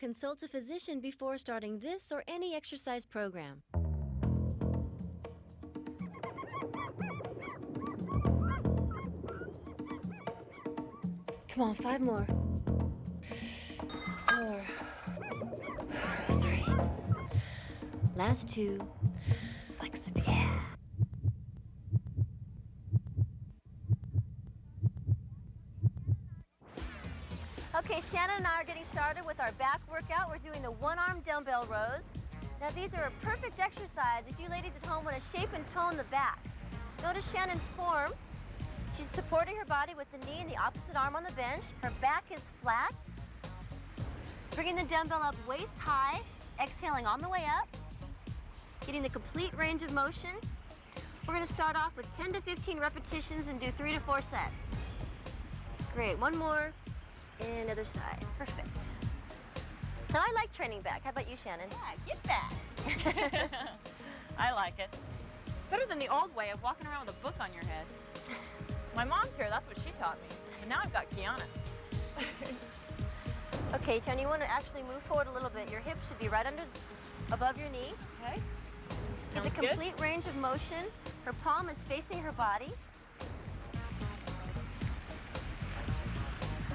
Consult a physician before starting this or any exercise program. Come on, 5 more. 4, 3. Last 2. Flex up, yeah. Okay, Shannon and I are getting started with our back workout. We're doing the one-arm dumbbell rows. Now these are a perfect exercise if you ladies at home want to shape and tone the back. Notice Shannon's form. She's supporting her body with the knee and the opposite arm on the bench. Her back is flat. Bringing the dumbbell up waist high, exhaling on the way up. Getting the complete range of motion. We're going to start off with 10 to 15 repetitions and do 3 to 4 sets. Great, one more. And other side, perfect. So I like training back. How about you, Shannon? Yeah, get that. I like it. Better than the old way of walking around with a book on your head. My mom's here, that's what she taught me. And now I've got Kiana. Okay, Chen, you want to actually move forward a little bit. Your hips should be right above your knee. Okay. Get the complete range of motion. Her palm is facing her body.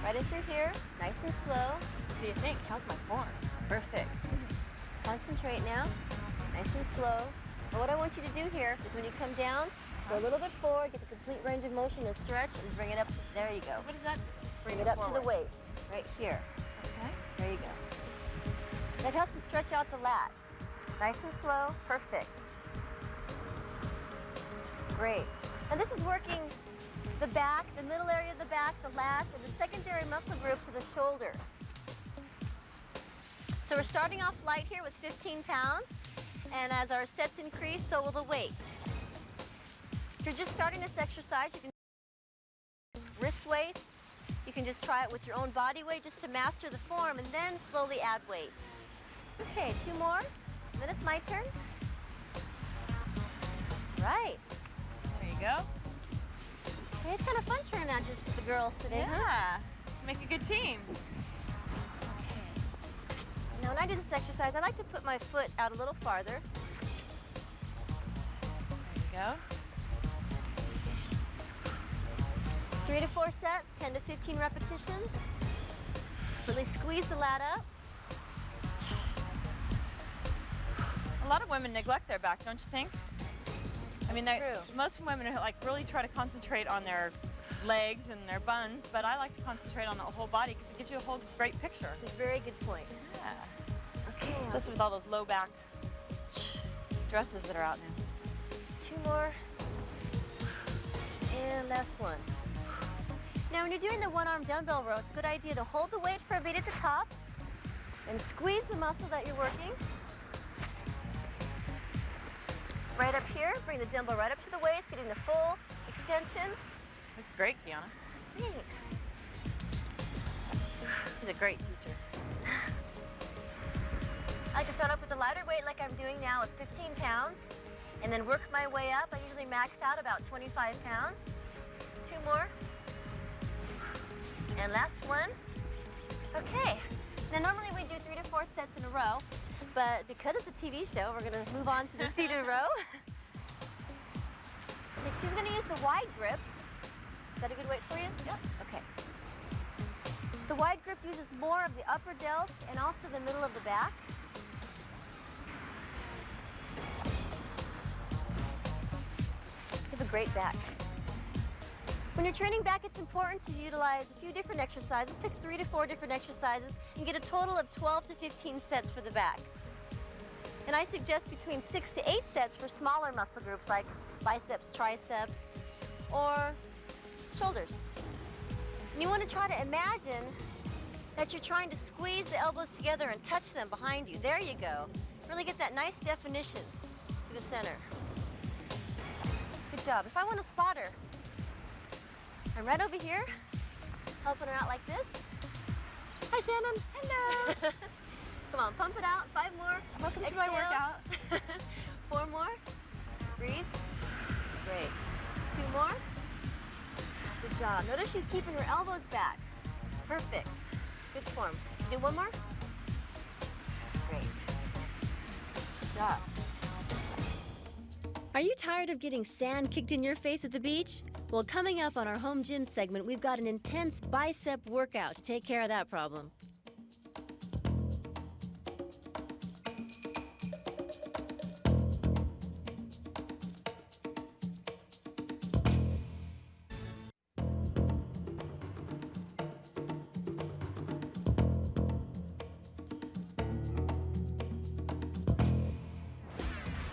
Right in through here, nice and slow. What do you think? How's my form? Perfect. Concentrate now, nice and slow. And what I want you to do here is when you come down, go a little bit forward, get the complete range of motion and stretch, and bring it up. There you go. What is that? Bring it up to the waist, right here. Okay. There you go. That helps to stretch out the lat. Nice and slow, perfect. Great. And this is working the back, the middle area of the back, the lat, and the secondary muscle group for the shoulder. So we're starting off light here with 15 pounds, and as our sets increase, so will the weight. If you're just starting this exercise, you can wrist weight. You can just try it with your own body weight just to master the form, and then slowly add weight. Okay, 2 more, and then it's my turn. Right. There you go. It's kind of fun turning out just the girls today. Yeah, make a good team. Okay. Now when I do this exercise, I like to put my foot out a little farther. There you go. 3 to 4 sets, 10 to 15 repetitions. Really squeeze the lat up. A lot of women neglect their back, don't you think? I mean, most women like really try to concentrate on their legs and their buns, but I like to concentrate on the whole body because it gives you a whole great picture. It's a very good point. Yeah. Okay. Especially with all those low back dresses that are out now. 2 more. And last one. Now, when you're doing the one-arm dumbbell row, it's a good idea to hold the weight for a beat at the top and squeeze the muscle that you're working. Right up here, bring the dumbbell right up to the waist, getting the full extension. Looks great, Kiana. Thanks. She's a great teacher. I like to start off with a lighter weight like I'm doing now with 15 pounds, and then work my way up. I usually max out about 25 pounds. 2 more. And last one. Okay. Now normally we do 3 to 4 sets in a row, but because it's a TV show, we're going to move on to the seated row. She's going to use the wide grip. Is that a good weight for you? Yep. Okay. The wide grip uses more of the upper delt and also the middle of the back. You have a great back. When you're training back, it's important to utilize a few different exercises. Pick 3 to 4 different exercises and get a total of 12 to 15 sets for the back. And I suggest between 6 to 8 sets for smaller muscle groups like biceps, triceps, or shoulders. And you want to try to imagine that you're trying to squeeze the elbows together and touch them behind you. There you go. Really get that nice definition to the center. Good job. If I want to spot her, I'm right over here, helping her out like this. Hi, Shannon. Hello. Come on, pump it out. 5 more. Welcome to my workout. 4 more. Breathe. Great. 2 more. Good job. Notice she's keeping her elbows back. Perfect. Good form. Do 1 more. job. Are you tired of getting sand kicked in your face at the beach? Well, coming up on our home gym segment, we've got an intense bicep workout to take care of that problem.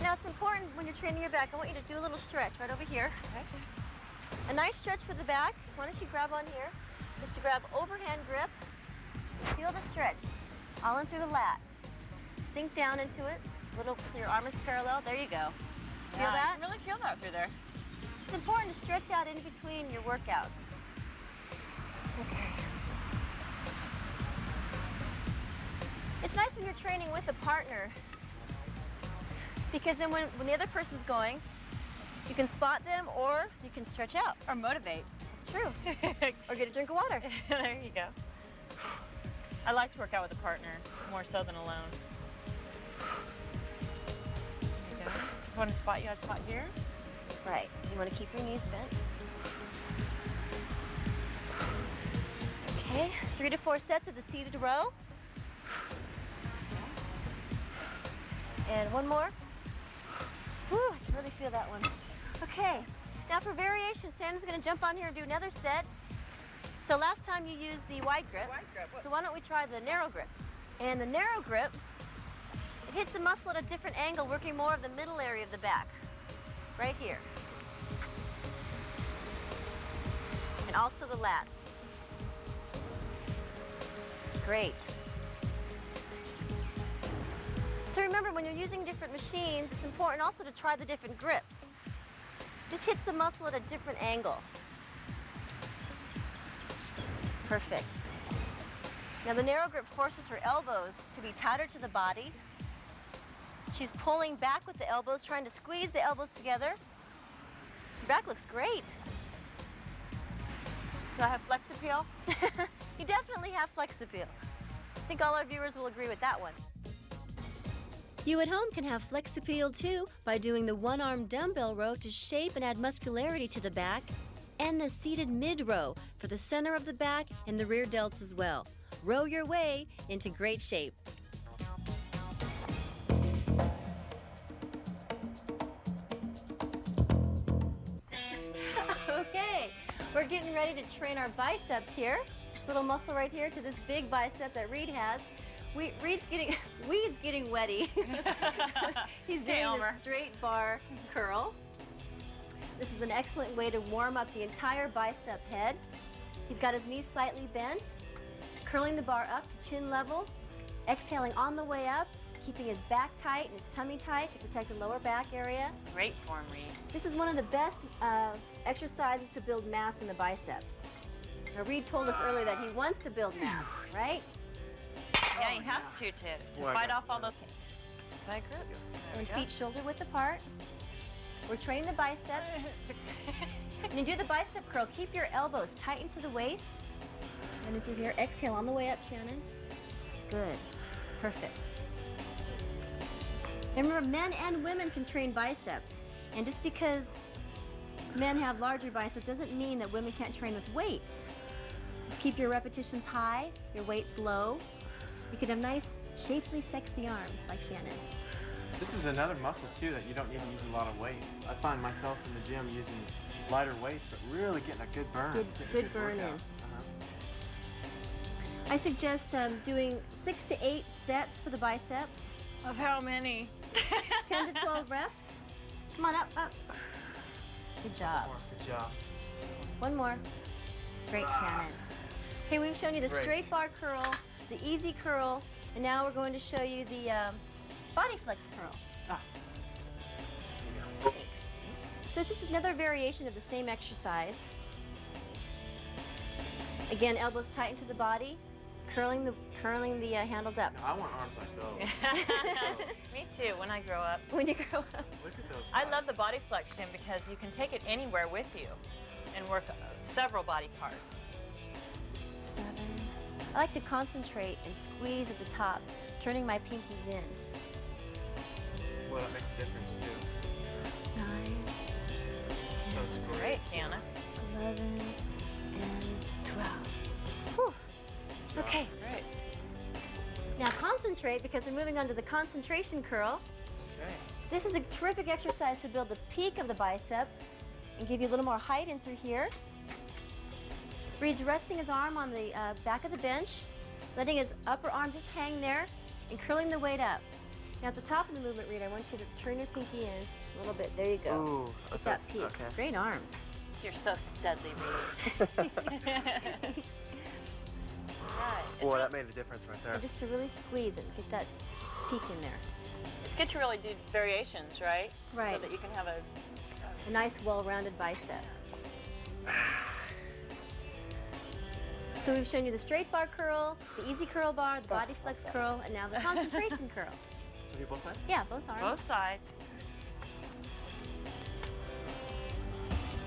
Now, it's important when you're training your back, I want you to do a little stretch right over here. Okay. A nice stretch for the back. Why don't you grab on here? Just to grab overhand grip. Feel the stretch. All in through the lat. Sink down into it. Little, your arm is parallel. There you go. Feel that? I can really feel that through there. It's important to stretch out in between your workouts. Okay. It's nice when you're training with a partner, because then when the other person's going, you can spot them or you can stretch out. Or motivate. It's true. Or get a drink of water. There you go. I like to work out with a partner more so than alone. There you go. So if you want to spot, you have to spot here. Right. You want to keep your knees bent. Okay. 3 to 4 sets of the seated row. And one more. Whew, I can really feel that one. Okay, now for variation, Sandra's gonna jump on here and do another set. So last time you used the wide grip. So why don't we try the narrow grip? And the narrow grip, it hits the muscle at a different angle, working more of the middle area of the back. Right here. And also the lats. Great. So remember, when you're using different machines, it's important also to try the different grips. Just hits the muscle at a different angle. Perfect. Now the narrow grip forces her elbows to be tighter to the body. She's pulling back with the elbows, trying to squeeze the elbows together. Your back looks great. So I have flex appeal? You definitely have flex appeal. I think all our viewers will agree with that one. You at home can have flex appeal too by doing the one-arm dumbbell row to shape and add muscularity to the back, and the seated mid-row for the center of the back and the rear delts as well. Row your way into great shape. Okay, we're getting ready to train our biceps here. This little muscle right here to this big bicep that Reed has. Weed's getting wetty. He's doing the straight bar curl. This is an excellent way to warm up the entire bicep head. He's got his knees slightly bent, curling the bar up to chin level, exhaling on the way up, keeping his back tight and his tummy tight to protect the lower back area. Great form, Reed. This is one of the best exercises to build mass in the biceps. Now, Reed told us earlier that he wants to build mass, right? Yeah, he has to fight off all those side grip. And feet shoulder width apart. We're training the biceps. When you do the bicep curl, keep your elbows tight into the waist. And through here, exhale on the way up, Shannon. Good, perfect. And remember, men and women can train biceps. And just because men have larger biceps doesn't mean that women can't train with weights. Just keep your repetitions high, your weights low. You can have nice, shapely, sexy arms like Shannon. This is another muscle too that you don't need to use a lot of weight. I find myself in the gym using lighter weights, but really getting a good burn. Good burn in. I suggest doing 6 to 8 sets for the biceps. Of how many? 10 to 12 reps. Come on, up, up. Good job. Good job. One more. Great, Shannon. Okay, we've shown you the straight bar curl, the easy curl, and now we're going to show you the body flex curl. Thanks. So it's just another variation of the same exercise. Again, elbows tight into the body, curling the handles up. I want arms like those. Me too, when I grow up. When you grow up. Look at those. I love the body flex gym because you can take it anywhere with you and work several body parts. 7. I like to concentrate and squeeze at the top, turning my pinkies in. Well, that makes a difference too. 9, 10, That's Great, Kiana. 11, and 12. Whew. Okay. Great. Now concentrate, because we're moving on to the concentration curl. Okay. This is a terrific exercise to build the peak of the bicep and give you a little more height in through here. Reed's resting his arm on the back of the bench, letting his upper arm just hang there and curling the weight up. Now at the top of the movement, Reed, I want you to turn your pinky in a little bit. There you go. Ooh, With that peak. okay. Great arms. You're so studly, Reed. Right. Boy, that made a difference right there. And just to really squeeze it, get that peak in there. It's good to really do variations, right? Right. So that you can have A nice, well-rounded bicep. So we've shown you the straight bar curl, the easy curl bar, the body flex curl, and now the concentration curl. Do you do both sides? Yeah, both arms. both sides.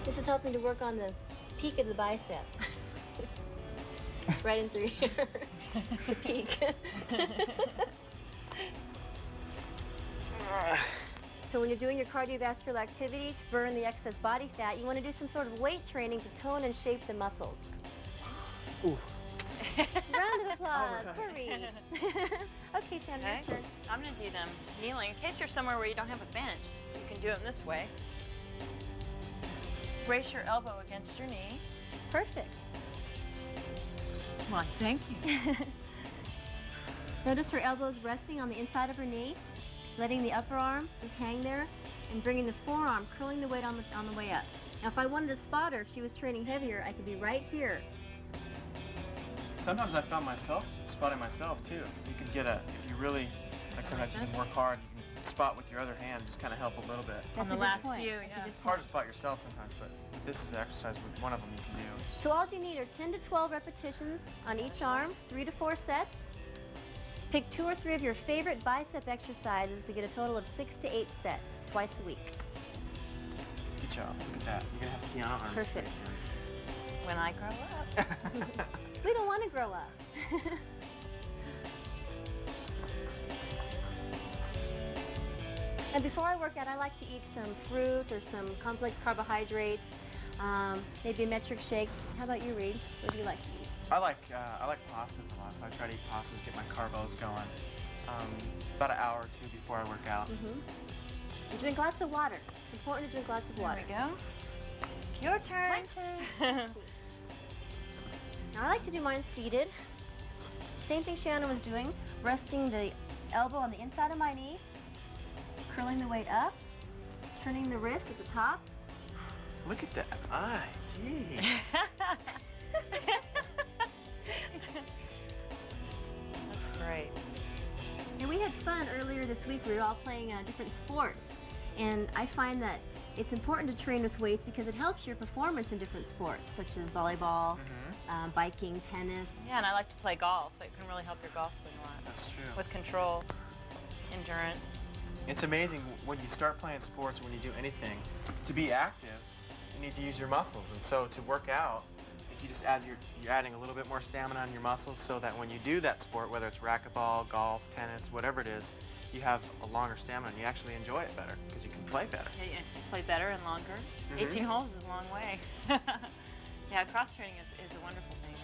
This is helping to work on the peak of the bicep. Right in through here. The peak. So when you're doing your cardiovascular activity to burn the excess body fat, you want to do some sort of weight training to tone and shape the muscles. Ooh. Round of applause for Reed. Okay, Shannon, Okay. your turn. I'm going to do them kneeling in case you're somewhere where you don't have a bench. So you can do them this way. Just brace your elbow against your knee. Perfect. Come on, thank you. Notice her elbows resting on the inside of her knee, letting the upper arm just hang there, and bringing the forearm, curling the weight on the way up. Now, if I wanted to spot her, if she was training heavier, I could be right here. Sometimes I found myself spotting myself too. You can get if you really, like sometimes you can work hard, you can spot with your other hand, just kind of help a little bit. That's the a good last point. few, That's yeah. a good It's hard point. to spot yourself sometimes, but this is an exercise with one of them you can do. So all you need are 10 to 12 repetitions on each arm, 3 to 4 sets. Pick 2 or 3 of your favorite bicep exercises to get a total of 6 to 8 sets, twice a week. Good job. Look at that. You're gonna have Kiana arms. Perfect. When I grow up. We don't want to grow up. And before I work out, I like to eat some fruit or some complex carbohydrates, maybe a metric shake. How about you, Reed? What do you like to eat? I like pastas a lot, so I try to eat pastas, get my carbos going. About an hour or 2 before I work out. And drink lots of water. It's important to drink lots of water. There we go. Your turn. My turn. Let's see. Now I like to do mine seated. Same thing Shannon was doing, resting the elbow on the inside of my knee, curling the weight up, turning the wrist at the top. Look at that eye. Gee. That's great. And we had fun earlier this week. We were all playing different sports. And I find that it's important to train with weights because it helps your performance in different sports, such as volleyball, biking, tennis. Yeah, and I like to play golf. It can really help your golf swing a lot. That's true. With control, endurance. It's amazing when you start playing sports, when you do anything, to be active, you need to use your muscles. And so to work out, if you just you're adding a little bit more stamina on your muscles so that when you do that sport, whether it's racquetball, golf, tennis, whatever it is, you have a longer stamina and you actually enjoy it better because you can play better. Yeah, you play better and longer. 18 holes is a long way. Yeah, cross training is a wonderful thing.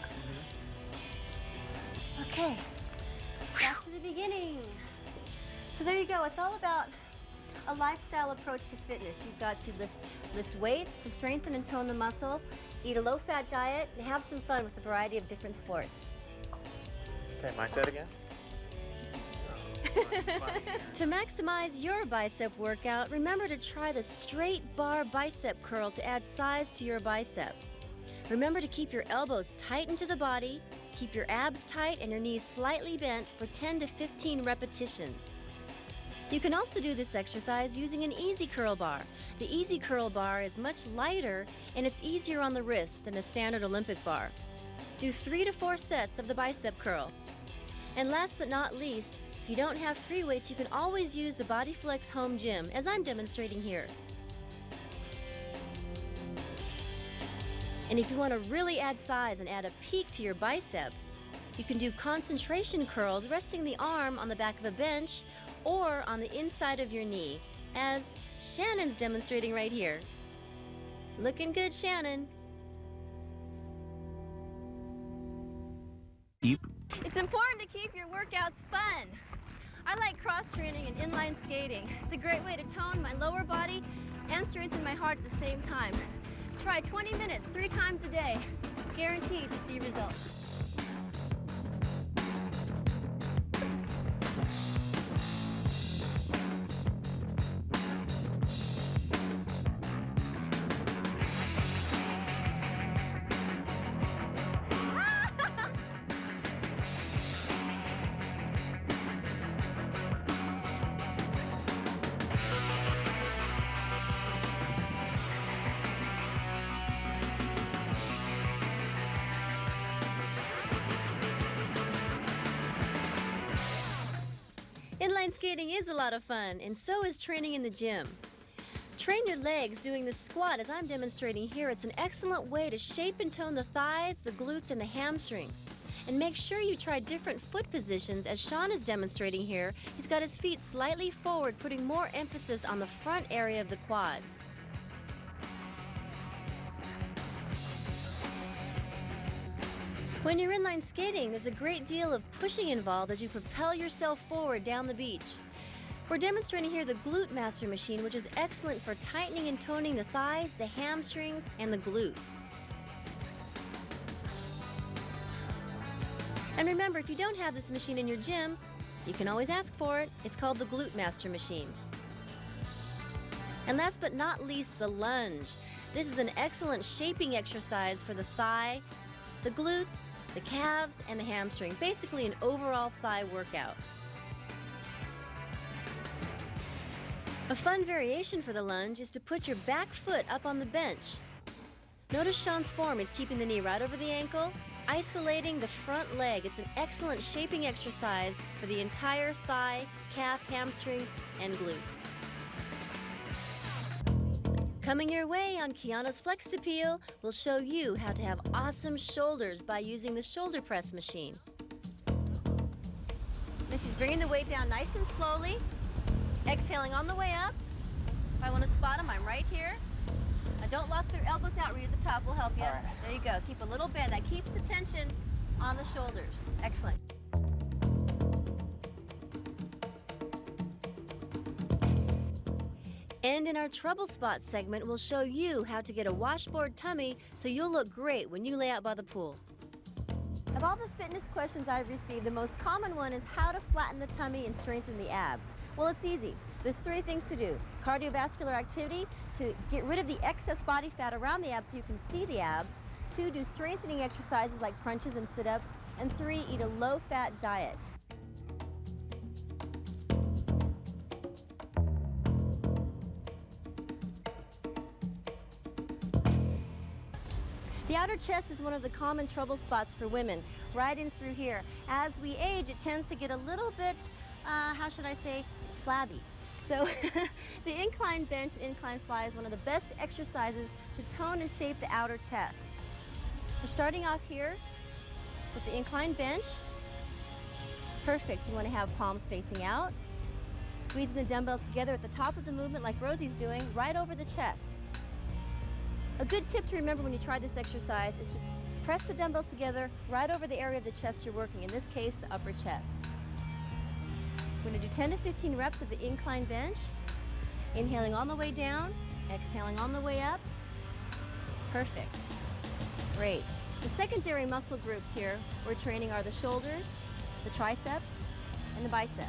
Okay, back to the beginning. So there you go. It's all about a lifestyle approach to fitness. You've got to lift weights to strengthen and tone the muscle, eat a low-fat diet, and have some fun with a variety of different sports. Okay, my set again? To maximize your bicep workout, remember to try the straight bar bicep curl to add size to your biceps. Remember to keep your elbows tight into the body, keep your abs tight and your knees slightly bent for 10 to 15 repetitions. You can also do this exercise using an easy curl bar. The easy curl bar is much lighter and it's easier on the wrist than a standard Olympic bar. Do 3 to 4 sets of the bicep curl. And last but not least, if you don't have free weights, you can always use the BodyFlex Home Gym, as I'm demonstrating here. And if you want to really add size and add a peak to your bicep, you can do concentration curls resting the arm on the back of a bench or on the inside of your knee, as Shannon's demonstrating right here. Looking good, Shannon. It's important to keep your workouts fun. I like cross-training and inline skating. It's a great way to tone my lower body and strengthen my heart at the same time. Try 20 minutes 3 times a day. Guaranteed to see results. Inline skating is a lot of fun, and so is training in the gym. Train your legs doing the squat as I'm demonstrating here. It's an excellent way to shape and tone the thighs, the glutes, and the hamstrings. And make sure you try different foot positions as Sean is demonstrating here. He's got his feet slightly forward, putting more emphasis on the front area of the quads. When you're inline skating, there's a great deal of pushing involved as you propel yourself forward down the beach. We're demonstrating here the Glute Master machine, which is excellent for tightening and toning the thighs, the hamstrings, and the glutes. And remember, if you don't have this machine in your gym, you can always ask for it. It's called the Glute Master machine. And last but not least, the lunge. This is an excellent shaping exercise for the thigh, the glutes, the calves, and the hamstring. Basically an overall thigh workout. A fun variation for the lunge is to put your back foot up on the bench. Notice Sean's form is keeping the knee right over the ankle, isolating the front leg. It's an excellent shaping exercise for the entire thigh, calf, hamstring, and glutes. Coming your way on Kiana'S Flex Appeal, we'll show you how to have awesome shoulders by using the shoulder press machine. Missy's bringing the weight down nice and slowly, exhaling on the way up. If I want to spot them, I'm right here. Now don't lock their elbows out, Reed at the top will help you. Right. There you go, keep a little bend. That keeps the tension on the shoulders. Excellent. And in our Trouble Spot segment, we'll show you how to get a washboard tummy so you'll look great when you lay out by the pool. Of all the fitness questions I've received, the most common one is how to flatten the tummy and strengthen the abs. Well, it's easy. There's 3 things to do. Cardiovascular activity to get rid of the excess body fat around the abs so you can see the abs. 2, do strengthening exercises like crunches and sit-ups. And 3, eat a low-fat diet. The outer chest is one of the common trouble spots for women, right in through here. As we age, it tends to get a little bit, how should I say, flabby. So the incline bench and incline fly is one of the best exercises to tone and shape the outer chest. We're starting off here with the incline bench. Perfect. You want to have palms facing out. Squeezing the dumbbells together at the top of the movement like Rosie's doing, right over the chest. A good tip to remember when you try this exercise is to press the dumbbells together right over the area of the chest you're working, in this case, the upper chest. We're going to do 10 to 15 reps of the incline bench, inhaling on the way down, exhaling on the way up. Perfect. Great. The secondary muscle groups here we're training are the shoulders, the triceps, and the biceps.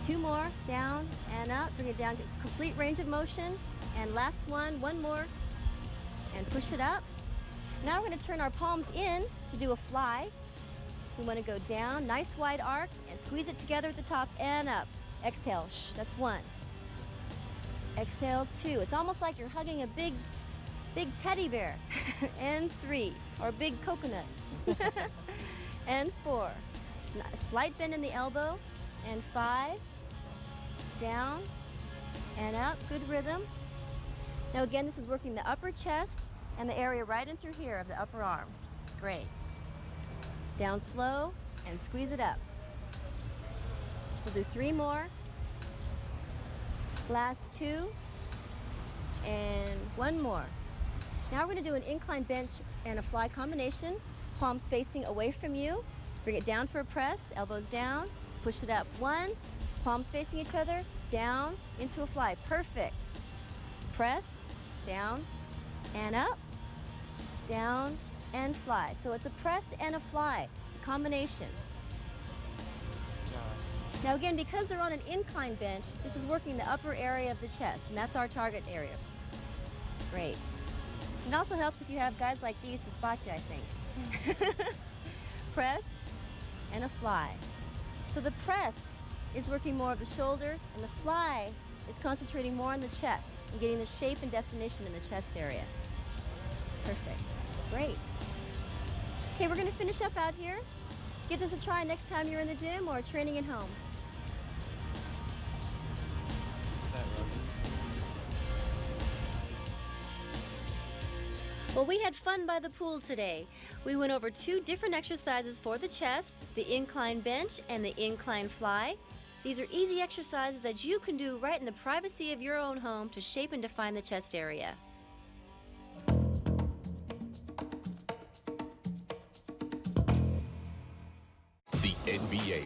2 more, down and up, bring it down, complete range of motion. And last one more, and push it up. Now we're going to turn our palms in to do a fly. We want to go down, nice wide arc, and squeeze it together at the top and up. Exhale, that's 1. Exhale, 2. It's almost like you're hugging a big teddy bear. And 3, or a big coconut. And 4. A slight bend in the elbow. And 5, down and up, good rhythm. Now again, this is working the upper chest and the area right in through here of the upper arm. Great. Down slow and squeeze it up. We'll do 3 more. Last 2. And 1 more. Now we're going to do an incline bench and a fly combination. Palms facing away from you. Bring it down for a press, elbows down. Push it up. 1. Palms facing each other, down into a fly. Perfect. Press, down and up, down and fly. So it's a press and a fly combination. Now again, because they're on an incline bench, this is working the upper area of the chest, and that's our target area. Great. It also helps if you have guys like these to spot you, I think. Press and a fly. So the press is working more of the shoulder, and the fly is concentrating more on the chest and getting the shape and definition in the chest area. Perfect. Great. Okay, we're going to finish up out here. Give this a try next time you're in the gym or training at home. Well, we had fun by the pool today. We went over 2 different exercises for the chest, the incline bench and the incline fly. These are easy exercises that you can do right in the privacy of your own home to shape and define the chest area. The NBA.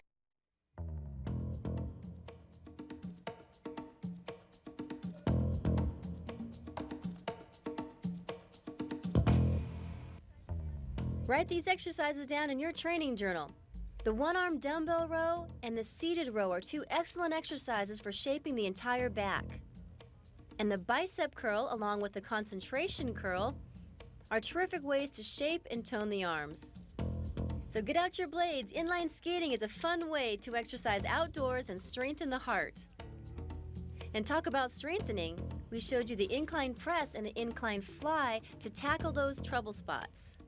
Write these exercises down in your training journal. The one-arm dumbbell row and the seated row are 2 excellent exercises for shaping the entire back. And the bicep curl, along with the concentration curl, are terrific ways to shape and tone the arms. So get out your blades. Inline skating is a fun way to exercise outdoors and strengthen the heart. And talk about strengthening, we showed you the incline press and the incline fly to tackle those trouble spots.